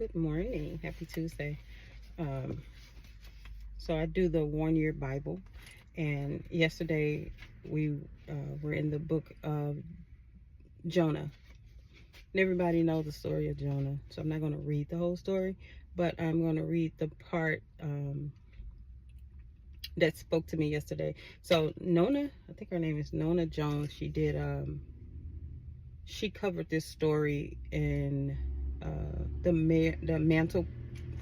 Good morning. Happy Tuesday. Um, so I do the 1 year Bible, and yesterday we were in the book of Jonah. And everybody knows the story of Jonah, so I'm not going to read the whole story, but I'm going to read the part that spoke to me yesterday. So Nona, I think her name is Nona Jones. She covered this story in the Mantle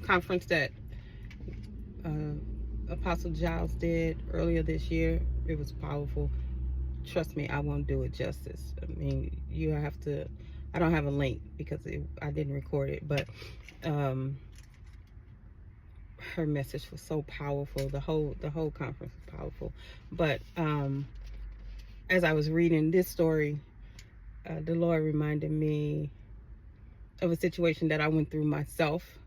conference that uh, Apostle Giles did earlier this year. It was powerful. Trust me, I won't do it justice. I mean, you have to. I don't have a link because I didn't record it, but her message was so powerful. The whole conference was powerful. But as I was reading this story, the Lord reminded me of a situation that I went through myself,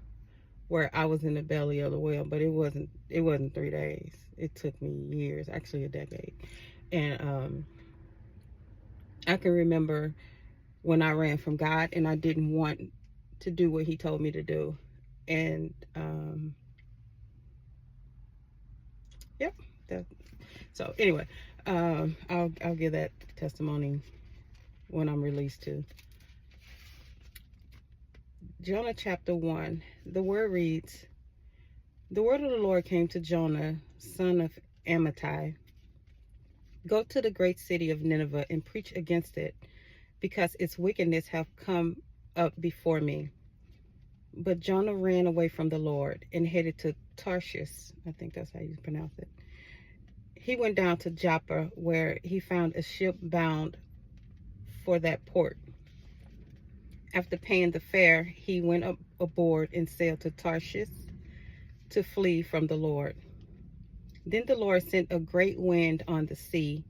where I was in the belly of the whale, but it wasn't 3 days. It took me years, actually a decade. And I can remember when I ran from God and I didn't want to do what He told me to do. And yep. So anyway, I'll give that testimony when I'm released to. Jonah chapter 1. The word reads, "The word of the Lord came to Jonah, son of Amittai. Go to the great city of Nineveh and preach against it, because its wickedness have come up before me." But Jonah ran away from the Lord and headed to Tarshish. I think that's how you pronounce it. He went down to Joppa, where he found a ship bound for that port. After paying the fare, he went up aboard and sailed to Tarshish to flee from the Lord. Then the Lord sent a great wind on the sea,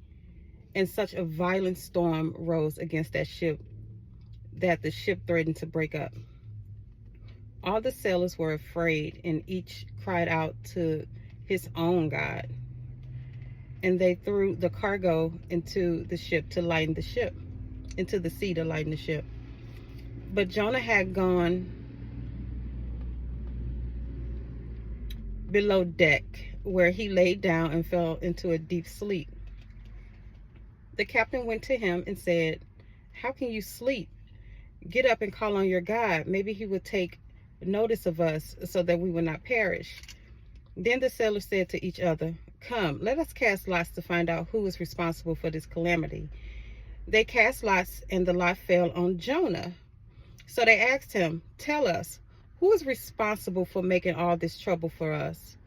and such a violent storm rose against that ship that the ship threatened to break up. All the sailors were afraid, and each cried out to his own God. And they threw the cargo into the sea to lighten the ship. But Jonah had gone below deck, where he laid down and fell into a deep sleep. The captain went to him and said, "How can you sleep? Get up and call on your God. Maybe He would take notice of us so that we will not perish." Then the sailors said to each other, "Come, let us cast lots to find out who is responsible for this calamity." They cast lots, and the lot fell on Jonah. So they asked him, "Tell us, who is responsible for making all this trouble for us?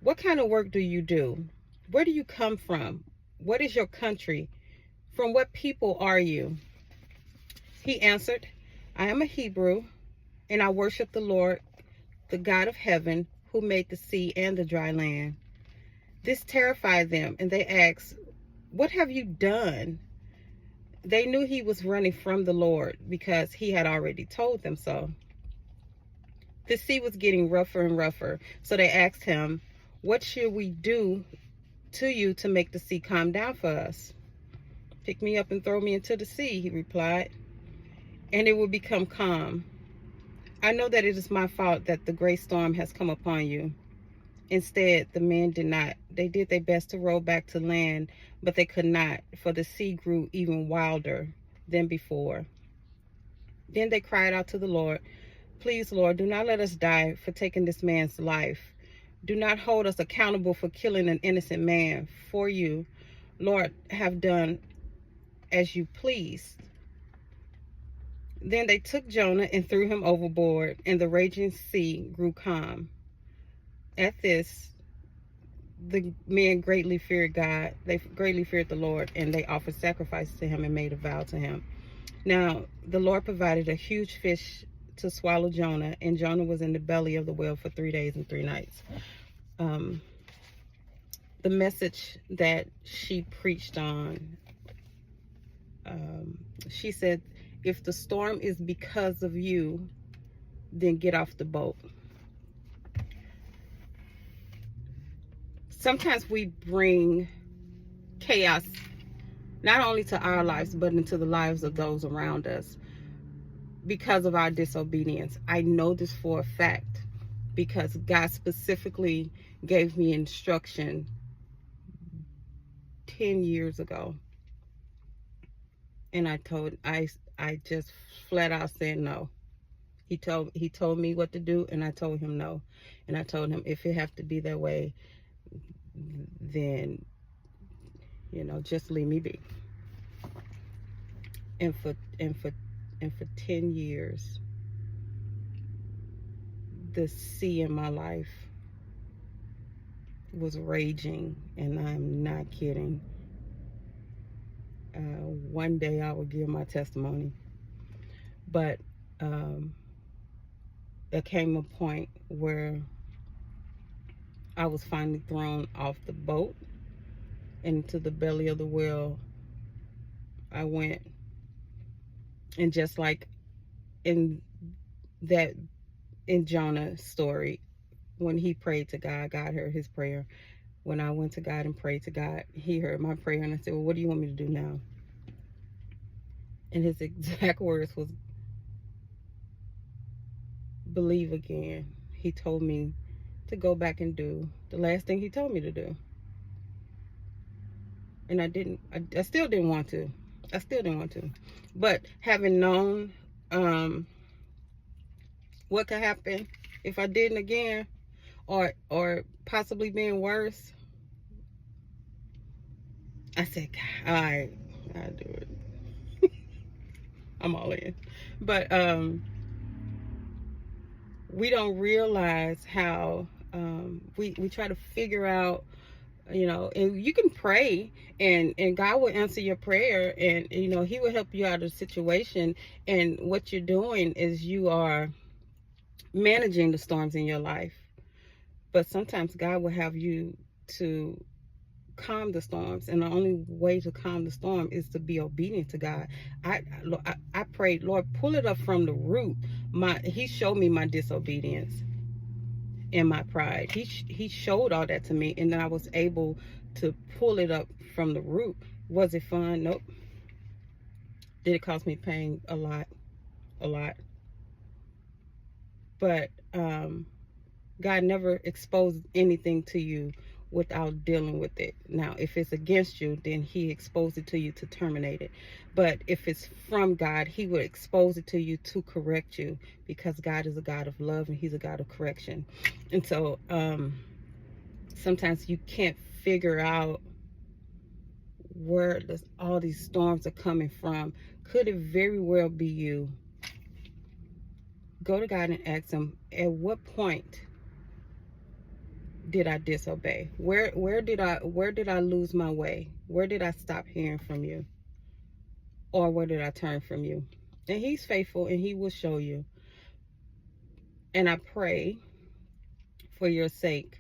What kind of work do you do? Where do you come from? What is your country? From what people are you?" He answered, "I am a Hebrew, and I worship the Lord, the God of heaven, who made the sea and the dry land." This terrified them, and they asked, "What have you done?" They knew he was running from the Lord because He had already told them so. The sea was getting rougher and rougher, so they asked him, "What should we do to you to make the sea calm down for us?" "Pick me up and throw me into the sea," he replied, "and it will become calm. I know that it is my fault that the great storm has come upon you." Instead, the men did not. They did their best to row back to land, but they could not, for the sea grew even wilder than before. Then they cried out to the Lord, "Please, Lord, do not let us die for taking this man's life. Do not hold us accountable for killing an innocent man, for you, Lord, have done as you pleased." Then they took Jonah and threw him overboard, and the raging sea grew calm. At this, the men greatly feared God. They greatly feared the Lord, and they offered sacrifice to Him and made a vow to Him. Now, the Lord provided a huge fish to swallow Jonah, and Jonah was in the belly of the whale for 3 days and 3 nights. The message that she preached on, she said, "If the storm is because of you, then get off the boat." Sometimes we bring chaos not only to our lives, but into the lives of those around us. because of our disobedience. I know this for a fact because God specifically gave me instruction 10 years ago, and I just flat out said no. He told me what to do, and I told him no. And I told him, if it have to be that way, then just leave me be. And for 10 years, the sea in my life was raging, and I'm not kidding. One day I will give my testimony, but there came a point where I was finally thrown off the boat into the belly of the whale. I went, and just like in that in Jonah's story, when he prayed to God, God heard his prayer. When I went to God and prayed to God, he heard my prayer, and I said, well, what do you want me to do now? And his exact words was, believe again. He told me to go back and do the last thing he told me to do. And I still didn't want to. But having known what could happen if I didn't again, or possibly being worse, I said, all right, I'll do it. I'm all in. But we don't realize how we try to figure out, and you can pray, and God will answer your prayer, and he will help you out of the situation. And what you're doing is you are managing the storms in your life. But sometimes God will have you to calm the storms, and the only way to calm the storm is to be obedient to God. I prayed, Lord, pull it up from the root. He showed me my disobedience and my pride. He showed all that to me, and then I was able to pull it up from the root. Was it fun? Nope. Did it cost me pain? A lot. But God never exposed anything to you without dealing with it. Now, if it's against you, then he exposed it to you to terminate it. But if it's from God, he will expose it to you to correct you, because God is a God of love, and he's a God of correction. And so sometimes you can't figure out where all these storms are coming from. Could it very well be you? Go to God and ask him, at what point did I disobey? Where did I lose my way? Where did I stop hearing from you? Or where did I turn from you? And he's faithful, and he will show you. And I pray for your sake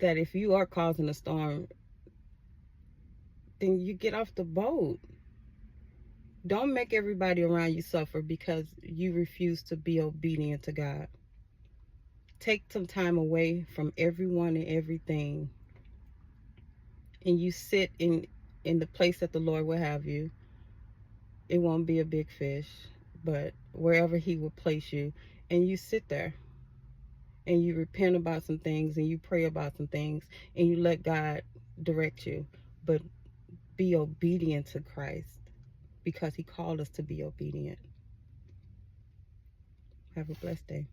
that if you are causing a storm, then you get off the boat. Don't make everybody around you suffer because you refuse to be obedient to God. Take some time away from everyone and everything, and you sit in the place that the Lord will have you. It won't be a big fish, but wherever he will place you, and you sit there and you repent about some things, and you pray about some things, and you let God direct you. But be obedient to Christ, because he called us to be obedient. Have a blessed day.